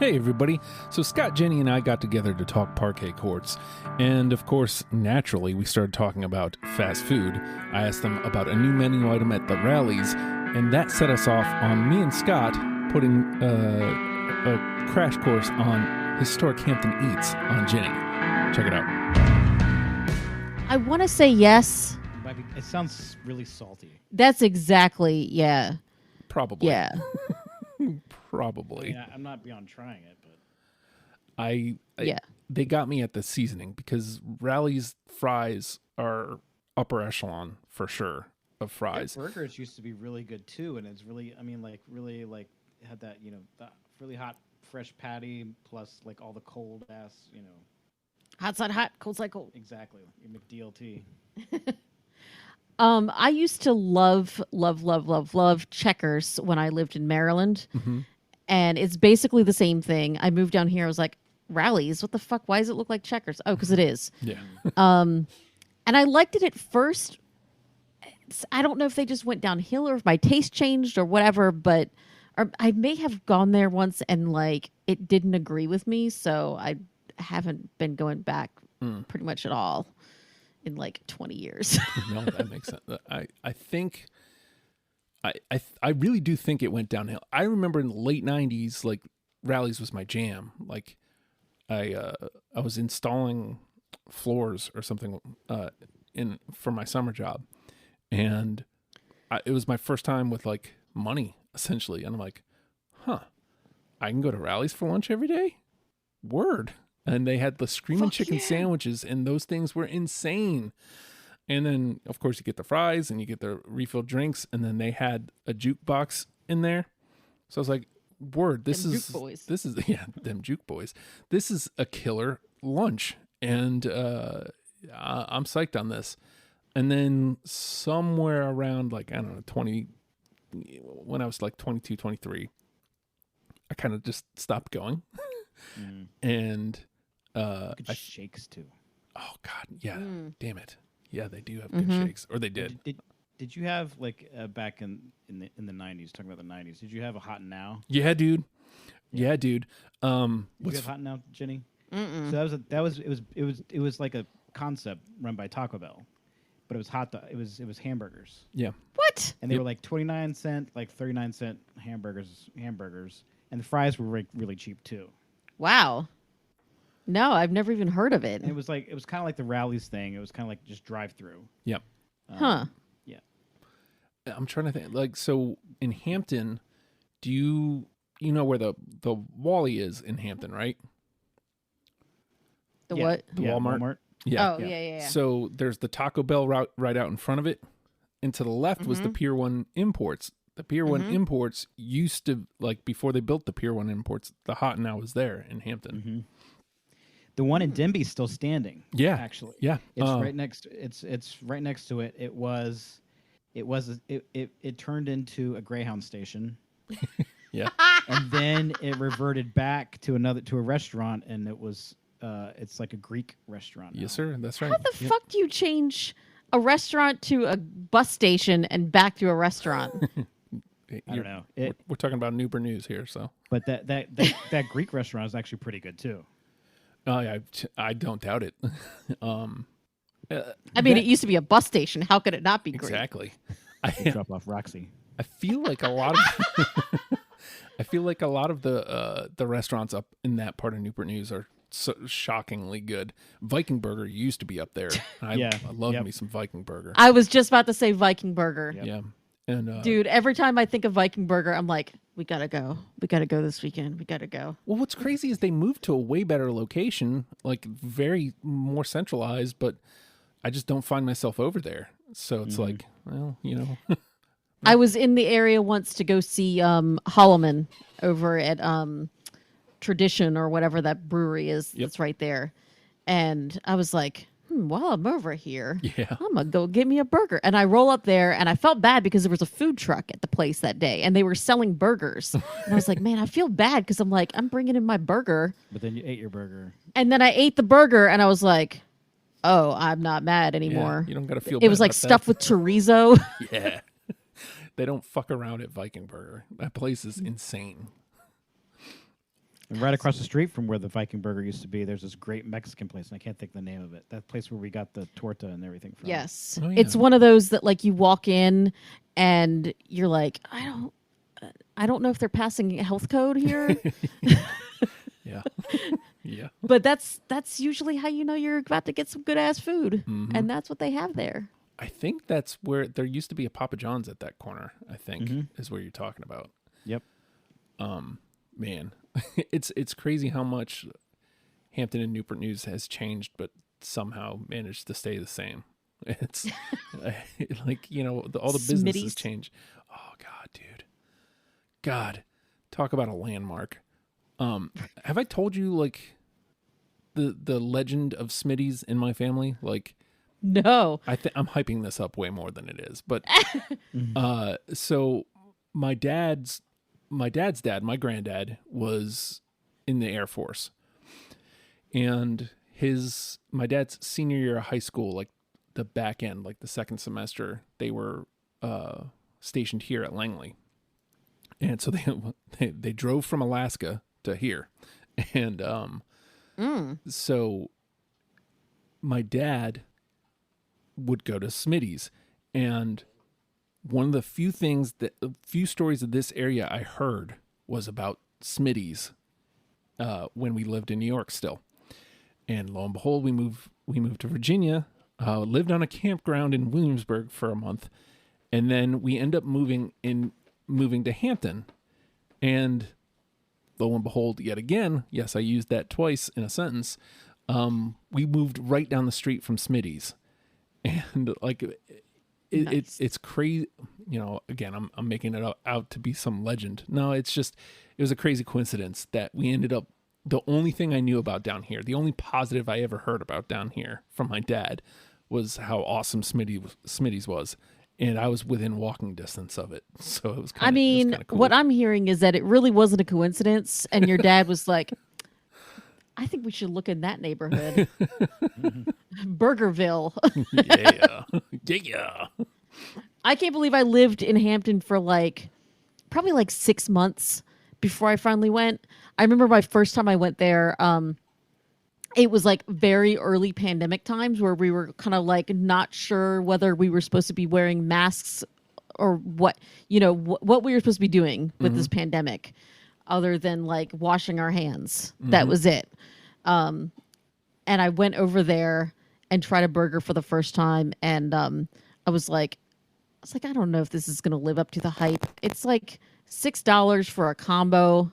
Hey everybody, so Scott, Jennie, and I got together to talk parquet courts, and of course, naturally, we started talking about fast food. I asked them about a new menu item at the rallies, and that set us off on me and Scott putting a crash course on historic Hampton eats on Jennie. Check it out. I want to say yes. It sounds really salty. That's exactly, yeah. Probably. Yeah. Probably. Yeah, I'm not beyond trying it, but they got me at the seasoning because Rally's fries are upper echelon for sure of fries. Their burgers used to be really good too, and it's really, really had that, that really hot fresh patty plus like all the cold ass, Hot side hot, cold side cold. Exactly, your McDLT. I used to love Checkers when I lived in Maryland. Mm-hmm. And it's basically the same thing. I moved down here. I was like, Rallies? What the fuck? Why does it look like Checkers? Oh, because it is. Yeah. And I liked it at first. I don't know if they just went downhill or if my taste changed or whatever, but I may have gone there once and like it didn't agree with me. So I haven't been going back pretty much at all in like 20 years. No, that makes sense. I think... I really do think it went downhill. I remember in the late 90s, like Rallies was my jam. Like I was installing floors or something for my summer job, and it was my first time with like money essentially. And I'm like, I can go to Rallies for lunch every day. Word. And they had the screaming chicken sandwiches, and those things were insane. And then, of course, you get the fries and you get the refilled drinks, and then they had a jukebox in there. So I was like, "Word, this is them juke boys. This is a killer lunch, and I'm psyched on this." And then somewhere around like I don't know 20, when I was like 22, 23, I kind of just stopped going, and shakes too. Oh God, yeah, damn it. Yeah, they do have good shakes, or they did. Did you have like back in the 90s? Talking about the 90s, did you have a Hot and Now? Yeah, dude. Yeah, dude. Did you have Hot and Now, Jennie? Mm-mm. So it was like a concept run by Taco Bell, but it was it was hamburgers. Yeah. What? And they were like 29-cent, like 39-cent hamburgers, and the fries were like really cheap too. Wow. No, I've never even heard of it. And it was kind of like the Rallies thing. It was kind of like just drive through. Yep. Huh. Yeah. I'm trying to think. Like, so in Hampton, do you know where the Wally is in Hampton, right? The what? The Walmart. Yeah. Oh, yeah. So there's the Taco Bell route right out in front of it, and to the left was the Pier 1 Imports. The Pier 1 Imports used to, like, before they built the Pier 1 Imports, the Hot and Now was there in Hampton. Mm-hmm. The one in Denby's still standing. Yeah, actually. Yeah, it's right next. It's right next to it. It turned into a Greyhound station. Yeah, and then it reverted back to a restaurant, and it was it's like a Greek restaurant now. Yes, sir. That's right. How the fuck do you change a restaurant to a bus station and back to a restaurant? I don't know. We're talking about Uber News here, so. But that Greek restaurant is actually pretty good too. I don't doubt it. I mean, it used to be a bus station. How could it not be great? Exactly. Drop off Roxy. I feel like a lot of the restaurants up in that part of Newport News are so shockingly good. Viking Burger used to be up there. I love me some Viking Burger. I was just about to say Viking Burger. Yep. Yeah. And dude, every time I think of Viking Burger, I'm like, we gotta go. We gotta go this weekend. We gotta go. Well, what's crazy is they moved to a way better location, like very more centralized, but I just don't find myself over there. So it's like, well, I was in the area once to go see Holloman over at Tradition or whatever that brewery is. That's right there. And I was like, while I'm over here, I'm going to go get me a burger. And I roll up there, and I felt bad because there was a food truck at the place that day, and they were selling burgers. And I was like, man, I feel bad because I'm like, I'm bringing in my burger. But then you ate your burger. And then I ate the burger, and I was like, oh, I'm not mad anymore. Yeah, you don't got to feel bad. It was like stuffed with chorizo. Yeah. They don't fuck around at Viking Burger. That place is insane. And right across the street from where the Viking Burger used to be, there's this great Mexican place, and I can't think of the name of it. That place where we got the torta and everything from. Yes. Oh, yeah. It's one of those that like you walk in and you're like, I don't know if they're passing health code here. Yeah. Yeah. But that's usually how you know you're about to get some good ass food. And that's what they have there. I think that's where there used to be a Papa John's at that corner, I think, is where you're talking about. Yep. Man, it's crazy how much Hampton and Newport News has changed, but somehow managed to stay the same. It's like, all the businesses change. Oh, God, dude. God, talk about a landmark. Have I told you, like, the legend of Smitty's in my family? Like, no. I'm hyping this up way more than it is. But so my dad's dad, my granddad, was in the Air Force. And my dad's senior year of high school, like the back end, like the second semester, they were stationed here at Langley. And so they drove from Alaska to here. And so my dad would go to Smitty's, and one of the few stories of this area I heard was about Smitty's when we lived in New York still. And lo and behold, we moved to Virginia, lived on a campground in Williamsburg for a month, and then we end up moving to Hampton. And lo and behold, yet again, yes, I used that twice in a sentence, we moved right down the street from Smitty's. And like Nice. it's crazy, again, I'm making it out to be some legend. No, it was a crazy coincidence that we ended up, the only thing I knew about down here, the only positive I ever heard about down here from my dad was how awesome Smitty's was. And I was within walking distance of it. So it was kind of cool. What I'm hearing is that it really wasn't a coincidence. And your dad was like, I think we should look in that neighborhood. Burgerville. Yeah. I can't believe I lived in Hampton for probably 6 months before I finally went. I remember my first time I went there, it was like very early pandemic times where we were kind of like not sure whether we were supposed to be wearing masks or what we were supposed to be doing with this pandemic other than like washing our hands. That was it. And I went over there and tried a burger for the first time. And I was like, I don't know if this is going to live up to the hype. It's like $6 for a combo.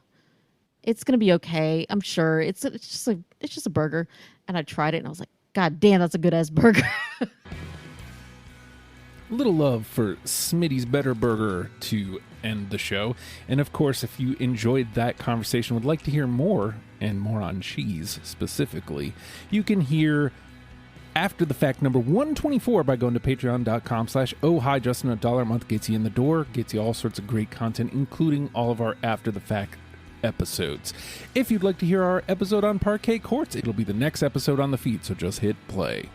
It's going to be okay. I'm sure it's just a burger. And I tried it and I was like, God damn, that's a good ass burger. A little love for Smitty's Better Burger to end the show. And of course, if you enjoyed that conversation, would like to hear more and more on cheese specifically, you can hear After the Fact number 124 by going to patreon.com/oh hi Justin. $1 a month gets you in the door, gets you all sorts of great content, including all of our After the Fact episodes. If you'd like to hear our episode on parquet courts, it'll be the next episode on the feed, so just hit play.